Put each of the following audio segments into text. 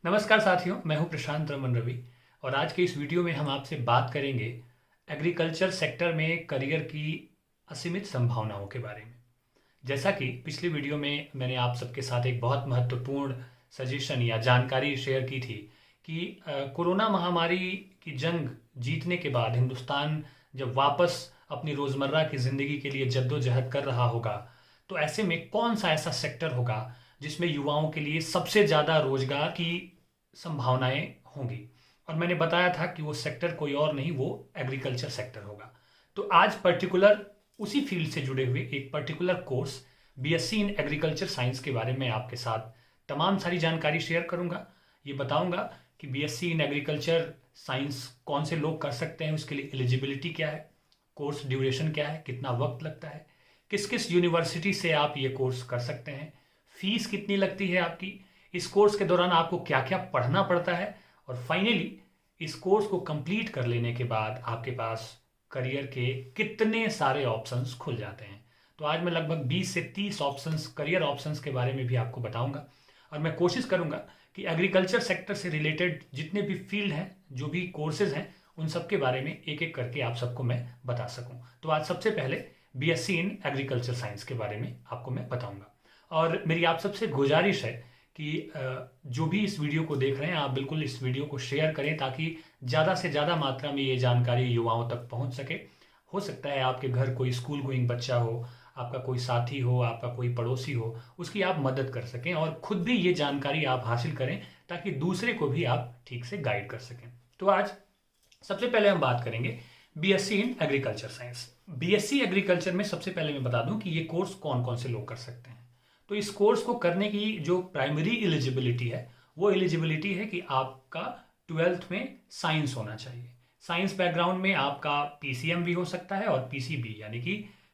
नमस्कार साथियों, मैं हूं प्रशांत रमन रवि और आज के इस वीडियो में हम आपसे बात करेंगे एग्रीकल्चर सेक्टर में करियर की असीमित संभावनाओं के बारे में। जैसा कि पिछली वीडियो में मैंने आप सबके साथ एक बहुत महत्वपूर्ण सजेशन या जानकारी शेयर की थी कि कोरोना महामारी की जंग जीतने के बाद हिंदुस्तान जब वापस अपनी रोज़मर्रा की ज़िंदगी के लिए जद्दोजहद कर रहा होगा, तो ऐसे में कौन सा ऐसा सेक्टर होगा जिसमें युवाओं के लिए सबसे ज़्यादा रोजगार की संभावनाएं होंगी। और मैंने बताया था कि वो सेक्टर कोई और नहीं, वो एग्रीकल्चर सेक्टर होगा। तो आज पर्टिकुलर उसी फील्ड से जुड़े हुए एक particular course BSc in agriculture science के बारे में आपके साथ तमाम सारी जानकारी शेयर करूंगा। ये बताऊंगा कि बीएससी इन एग्रीकल्चर साइंस कौन से लोग कर सकते हैं, उसके लिए एलिजिबिलिटी क्या है, कोर्स ड्यूरेशन क्या है, कितना वक्त लगता है, किस किस यूनिवर्सिटी से आप ये कोर्स कर सकते हैं, फीस कितनी लगती है आपकी, इस कोर्स के दौरान आपको क्या क्या पढ़ना पड़ता है, और फाइनली इस कोर्स को कंप्लीट कर लेने के बाद आपके पास करियर के कितने सारे ऑप्शंस खुल जाते हैं। तो आज मैं लगभग 20 से 30 ऑप्शंस, करियर ऑप्शंस के बारे में भी आपको बताऊंगा और मैं कोशिश करूंगा कि एग्रीकल्चर सेक्टर से रिलेटेड जितने भी फील्ड हैं, जो भी कोर्सेज हैं, उन सब के बारे में एक एक करके आप सबको मैं बता सकूं। तो आज सबसे पहले बीएससी इन एग्रीकल्चर साइंस के बारे में आपको मैं बताऊंगा। और मेरी आप सबसे गुजारिश है कि जो भी इस वीडियो को देख रहे हैं, आप बिल्कुल इस वीडियो को शेयर करें ताकि ज़्यादा से ज़्यादा मात्रा में ये जानकारी युवाओं तक पहुंच सके। हो सकता है आपके घर कोई स्कूल गोइंग बच्चा हो, आपका कोई साथी हो, आपका कोई पड़ोसी हो, उसकी आप मदद कर सकें और खुद भी ये जानकारी आप हासिल करें ताकि दूसरे को भी आप ठीक से गाइड कर सकें। तो आज सबसे पहले हम बात करेंगे BSc in agriculture science. BSc agriculture में सबसे पहले मैं बता दूं कि ये कोर्स कौन कौन से लोग कर सकते हैं। तो इस कोर्स को करने की जो प्राइमरी एलिजिबिलिटी है, वो एलिजिबिलिटी है कि आपका 12th में साइंस होना चाहिए। साइंस बैकग्राउंड में आपका पीसीएम भी हो सकता है और पीसीबी, यानी कि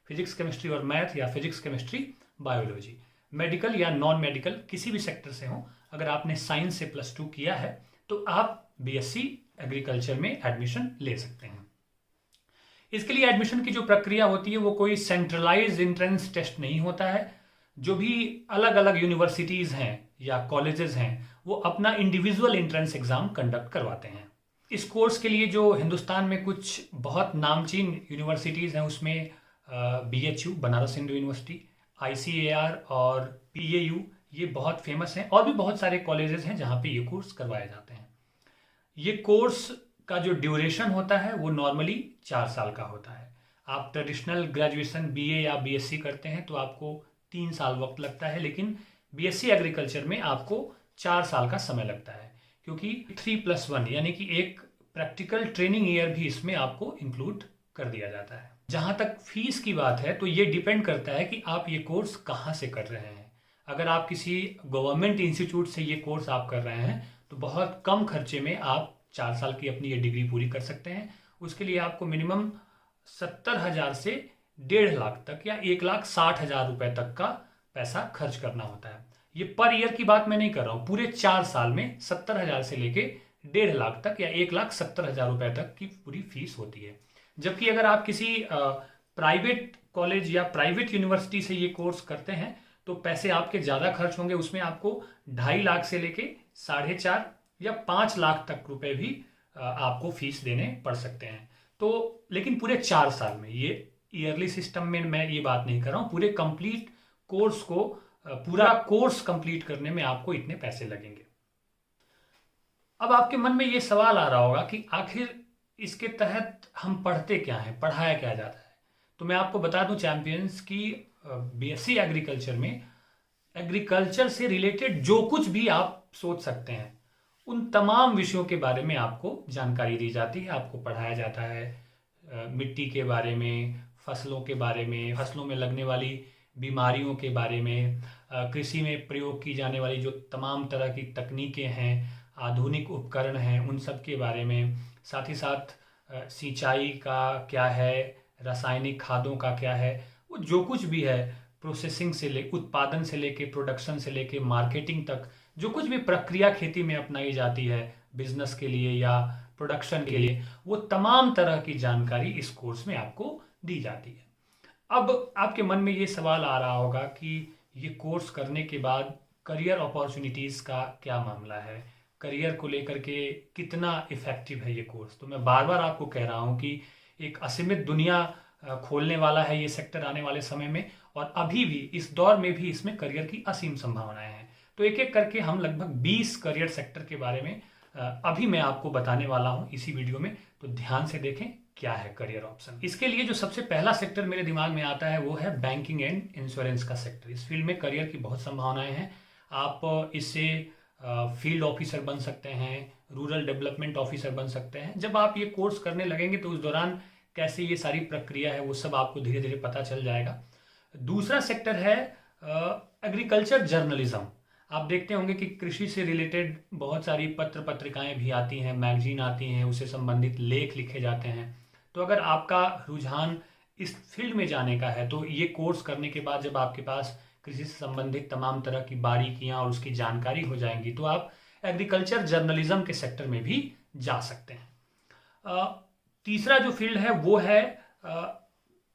फिजिक्स केमिस्ट्री और मैथ या फिजिक्स केमिस्ट्री बायोलॉजी। मेडिकल या नॉन मेडिकल किसी भी सेक्टर से हो, अगर आपने साइंस से +2 किया है तो आप बीएससी एग्रीकल्चर में एडमिशन ले सकते हैं। इसके लिए एडमिशन की जो प्रक्रिया होती है वो कोई सेंट्रलाइज एंट्रेंस टेस्ट नहीं होता है। जो भी अलग अलग यूनिवर्सिटीज़ हैं या कॉलेजेस हैं, वो अपना इंडिविजुअल एंट्रेंस एग्ज़ाम कंडक्ट करवाते हैं। इस कोर्स के लिए जो हिंदुस्तान में कुछ बहुत नामचीन यूनिवर्सिटीज़ हैं, उसमें BHU Banaras Hindu university, ICAR और पीएयू, ये बहुत फेमस हैं। और भी बहुत सारे कॉलेजेस हैं जहाँ पे ये कोर्स करवाए जाते हैं। ये कोर्स का जो ड्यूरेशन होता है वो नॉर्मली 4 साल का होता है। आप ट्रेडिशनल ग्रेजुएशन बीए या बीएससी करते हैं तो आपको 3 साल वक्त लगता है, लेकिन बीएससी एग्रीकल्चर में आपको 4 साल का समय लगता है, क्योंकि 3+1 यानी कि एक प्रैक्टिकल ट्रेनिंग ईयर भी इसमें आपको इंक्लूड कर दिया जाता है। जहाँ तक फीस की बात है तो ये डिपेंड करता है कि आप ये कोर्स कहाँ से कर रहे हैं। अगर आप किसी गवर्नमेंट इंस्टीट्यूट से ये कोर्स आप कर रहे हैं तो बहुत कम खर्चे में आप 4 साल की अपनी ये डिग्री पूरी कर सकते हैं। उसके लिए आपको मिनिमम 70,000 से 1.5 लाख तक या 1,60,000 रुपए तक का पैसा खर्च करना होता है। ये पर ईयर की बात मैं नहीं कर रहा हूँ, पूरे 4 साल में 70,000 से लेके 1.5 लाख तक या 1,70,000 रुपए तक की पूरी फीस होती है। जबकि अगर आप किसी प्राइवेट कॉलेज या प्राइवेट यूनिवर्सिटी से ये कोर्स करते हैं तो पैसे आपके ज़्यादा खर्च होंगे। उसमें आपको 2.5 लाख से लेके 4.5 या 5 लाख तक रुपए भी आपको फीस देने पड़ सकते हैं। तो लेकिन पूरे 4 साल में, ये ईयरली सिस्टम में मैं ये बात नहीं कर रहा हूँ, पूरे कंप्लीट कोर्स को, पूरा कोर्स कंप्लीट करने में आपको इतने पैसे लगेंगे। अब आपके मन में ये सवाल आ रहा होगा कि आखिर इसके तहत हम पढ़ते क्या हैं, पढ़ाया क्या जाता है। तो मैं आपको बता दूं चैंपियंस की बीएससी एग्रीकल्चर में एग्रीकल्चर से रिलेटेड जो कुछ भी आप सोच सकते हैं, उन तमाम विषयों के बारे में आपको जानकारी दी जाती है। आपको पढ़ाया जाता है मिट्टी के बारे में, फसलों के बारे में, फसलों में लगने वाली बीमारियों के बारे में, कृषि में प्रयोग की जाने वाली जो तमाम तरह की तकनीकें हैं, आधुनिक उपकरण हैं, उन सब के बारे में। साथ ही साथ सिंचाई का क्या है, रासायनिक खादों का क्या है, वो जो कुछ भी है, प्रोसेसिंग से ले, उत्पादन से लेके, प्रोडक्शन से लेके, मार्केटिंग तक, जो कुछ भी प्रक्रिया खेती में अपनाई जाती है बिजनेस के लिए या प्रोडक्शन के लिए, वो तमाम तरह की जानकारी इस कोर्स में आपको दी जाती है। अब आपके मन में ये सवाल आ रहा होगा कि ये कोर्स करने के बाद करियर अपॉर्चुनिटीज़ का क्या मामला है, करियर को लेकर के कितना इफ़ेक्टिव है ये कोर्स। तो मैं बार बार आपको कह रहा हूँ कि एक असीमित दुनिया खोलने वाला है ये सेक्टर आने वाले समय में, और अभी भी इस दौर में भी इसमें करियर की असीम संभावनाएं हैं। तो एक एक करके हम लगभग 20 करियर सेक्टर के बारे में अभी मैं आपको बताने वाला हूं इसी वीडियो में। तो ध्यान से देखें क्या है करियर ऑप्शन। इसके लिए जो सबसे पहला सेक्टर मेरे दिमाग में आता है वो है बैंकिंग एंड इंश्योरेंस का सेक्टर। इस फील्ड में करियर की बहुत संभावनाएं हैं। आप इससे फील्ड ऑफिसर बन सकते हैं, रूरल डेवलपमेंट ऑफिसर बन सकते हैं। जब आप ये कोर्स करने लगेंगे तो उस दौरान कैसे ये सारी प्रक्रिया है वो सब आपको धीरे धीरे पता चल जाएगा। दूसरा सेक्टर है एग्रीकल्चर जर्नलिज्म। आप देखते होंगे कि कृषि से रिलेटेड बहुत सारी पत्र पत्रिकाएं भी आती हैं, मैगजीन आती हैं, उससे संबंधित लेख लिखे जाते हैं। तो अगर आपका रुझान इस फील्ड में जाने का है तो ये कोर्स करने के बाद जब आपके पास कृषि से संबंधित तमाम तरह की बारीकियां और उसकी जानकारी हो जाएंगी तो आप एग्रीकल्चर जर्नलिज्म के सेक्टर में भी जा सकते हैं। तीसरा जो फील्ड है वो है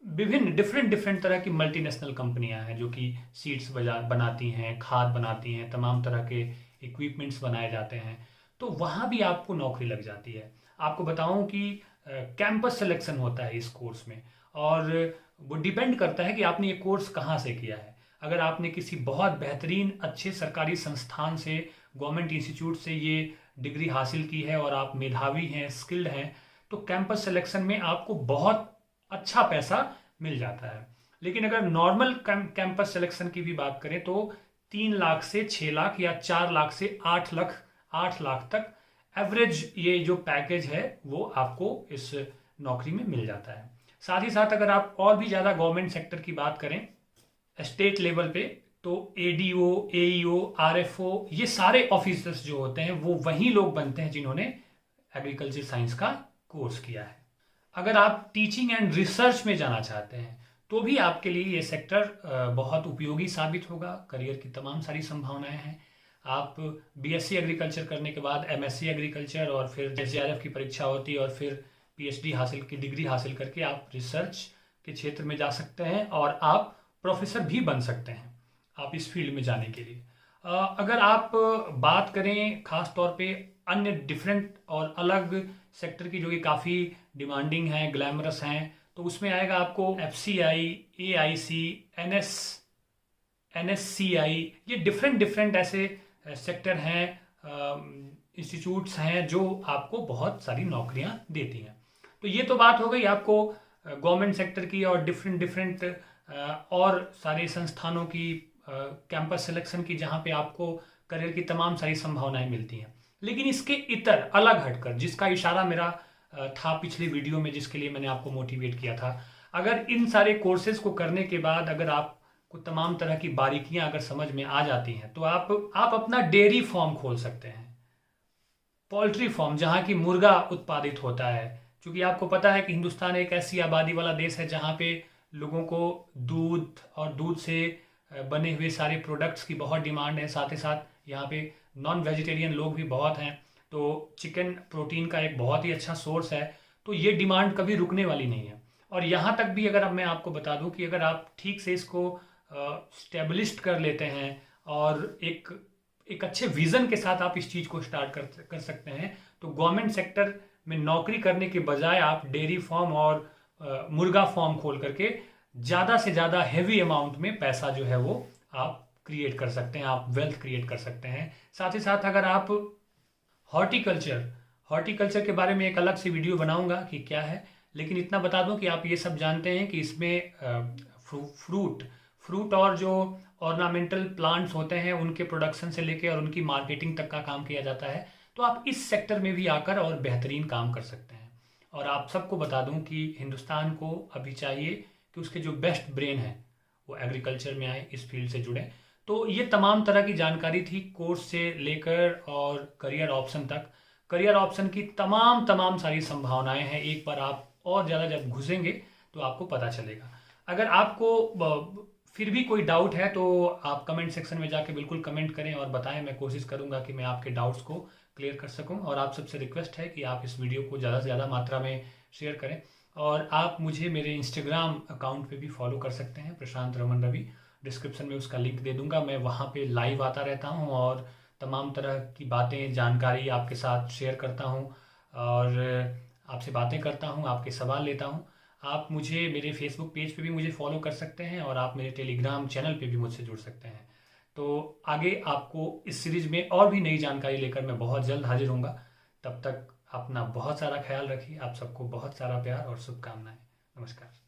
विभिन्न डिफरेंट तरह की मल्टीनेशनल कंपनियां हैं जो कि सीड्स बनाती हैं, खाद बनाती हैं, तमाम तरह के इक्विपमेंट्स बनाए जाते हैं। तो वहाँ भी आपको नौकरी लग जाती है। आपको बताऊं कि कैंपस सिलेक्शन होता है इस कोर्स में, और वो डिपेंड करता है कि आपने ये कोर्स कहाँ से किया है। अगर आपने किसी बहुत बेहतरीन अच्छे सरकारी संस्थान से, गवर्नमेंट इंस्टीट्यूट से ये डिग्री हासिल की है और आप मेधावी हैं, स्किल्ड हैं, तो कैंपस सिलेक्शन में आपको बहुत अच्छा पैसा मिल जाता है। लेकिन अगर नॉर्मल कैंपस सिलेक्शन की भी बात करें तो 3 लाख से 6 लाख या 4 लाख से 8 लाख तक एवरेज ये जो पैकेज है वो आपको इस नौकरी में मिल जाता है। साथ ही साथ अगर आप और भी ज़्यादा गवर्नमेंट सेक्टर की बात करें स्टेट लेवल पे, तो एडीओ, एईओ, आरएफओ, ये सारे ऑफिसर्स जो होते हैं वो वही लोग बनते हैं जिन्होंने एग्रीकल्चर साइंस का कोर्स किया है। अगर आप टीचिंग एंड रिसर्च में जाना चाहते हैं तो भी आपके लिए ये सेक्टर बहुत उपयोगी साबित होगा। करियर की तमाम सारी संभावनाएं हैं। आप बीएससी एग्रीकल्चर करने के बाद एमएससी एग्रीकल्चर और फिर एसडीआरएफ की परीक्षा होती है और फिर पीएचडी हासिल की डिग्री हासिल करके आप रिसर्च के क्षेत्र में जा सकते हैं और आप प्रोफेसर भी बन सकते हैं आप इस फील्ड में जाने के लिए। अगर आप बात करें खास तौर पे अन्य डिफरेंट और अलग सेक्टर की जो कि काफ़ी डिमांडिंग है, ग्लैमरस हैं, तो उसमें आएगा आपको एफसीआई, एआईसी, एनएससीआई। ये डिफरेंट ऐसे सेक्टर हैं, इंस्टीट्यूट्स हैं जो आपको बहुत सारी नौकरियां देती हैं। तो ये तो बात हो गई आपको गवर्नमेंट सेक्टर की और डिफरेंट और सारे संस्थानों की कैंपस सिलेक्शन की, जहाँ पे आपको करियर की तमाम सारी संभावनाएं मिलती हैं। लेकिन इसके इतर अलग हटकर, जिसका इशारा मेरा था पिछले वीडियो में, जिसके लिए मैंने आपको मोटिवेट किया था, अगर इन सारे कोर्सेज को करने के बाद अगर आपको तमाम तरह की बारीकियां अगर समझ में आ जाती हैं तो आप अपना डेयरी फार्म खोल सकते हैं, पोल्ट्री फार्म, जहाँ की मुर्गा उत्पादित होता है। क्योंकि आपको पता है कि हिंदुस्तान एक ऐसी आबादी वाला देश है जहाँ पे लोगों को दूध और दूध से बने हुए सारे प्रोडक्ट्स की बहुत डिमांड है। साथ ही साथ यहाँ पे नॉन वेजिटेरियन लोग भी बहुत हैं, तो चिकन प्रोटीन का एक बहुत ही अच्छा सोर्स है। तो ये डिमांड कभी रुकने वाली नहीं है। और यहाँ तक भी अगर अब मैं आपको बता दूं कि अगर आप ठीक से इसको स्टेब्लिश्ड कर लेते हैं और एक अच्छे विजन के साथ आप इस चीज़ को स्टार्ट कर सकते हैं, तो गवर्नमेंट सेक्टर में नौकरी करने के बजाय आप डेयरी फार्म और मुर्गा फार्म खोल करके ज़्यादा से ज़्यादा हेवी अमाउंट में पैसा जो है वो आप क्रिएट कर सकते हैं, आप वेल्थ क्रिएट कर सकते हैं। साथ ही साथ अगर आप हॉर्टिकल्चर के बारे में एक अलग से वीडियो बनाऊंगा कि क्या है, लेकिन इतना बता दूं कि आप ये सब जानते हैं कि इसमें फ्रूट और जो ऑर्नामेंटल प्लांट्स होते हैं उनके प्रोडक्शन से लेके और उनकी मार्केटिंग तक का काम किया जाता है। तो आप इस सेक्टर में भी आकर और बेहतरीन काम कर सकते हैं। और आप सबको बता दूं कि हिंदुस्तान को अभी चाहिए कि उसके जो बेस्ट ब्रेन है वो एग्रीकल्चर में आए, इस फील्ड से जुड़े। तो ये तमाम तरह की जानकारी थी कोर्स से लेकर और करियर ऑप्शन तक। करियर ऑप्शन की तमाम सारी संभावनाएं हैं। एक बार आप और ज़्यादा जब घुसेंगे तो आपको पता चलेगा। अगर आपको फिर भी कोई डाउट है तो आप कमेंट सेक्शन में जाके बिल्कुल कमेंट करें और बताएं। मैं कोशिश करूंगा कि मैं आपके डाउट्स को क्लियर कर सकूं। और आप सबसे रिक्वेस्ट है कि आप इस वीडियो को ज़्यादा से ज़्यादा मात्रा में शेयर करें। और आप मुझे मेरे इंस्टाग्राम अकाउंट पे भी फॉलो कर सकते हैं, प्रशांत रमन रवि। डिस्क्रिप्शन में उसका लिंक दे दूंगा। मैं वहाँ पे लाइव आता रहता हूँ और तमाम तरह की बातें, जानकारी आपके साथ शेयर करता हूँ और आपसे बातें करता हूँ, आपके सवाल लेता हूँ। आप मुझे मेरे फेसबुक पेज पे भी मुझे फॉलो कर सकते हैं और आप मेरे टेलीग्राम चैनल पे भी मुझसे जुड़ सकते हैं। तो आगे आपको इस सीरीज़ में और भी नई जानकारी लेकर मैं बहुत जल्द हाजिर होऊंगा। तब तक अपना बहुत सारा ख्याल रखिए। आप सबको बहुत सारा प्यार और शुभकामनाएं। नमस्कार।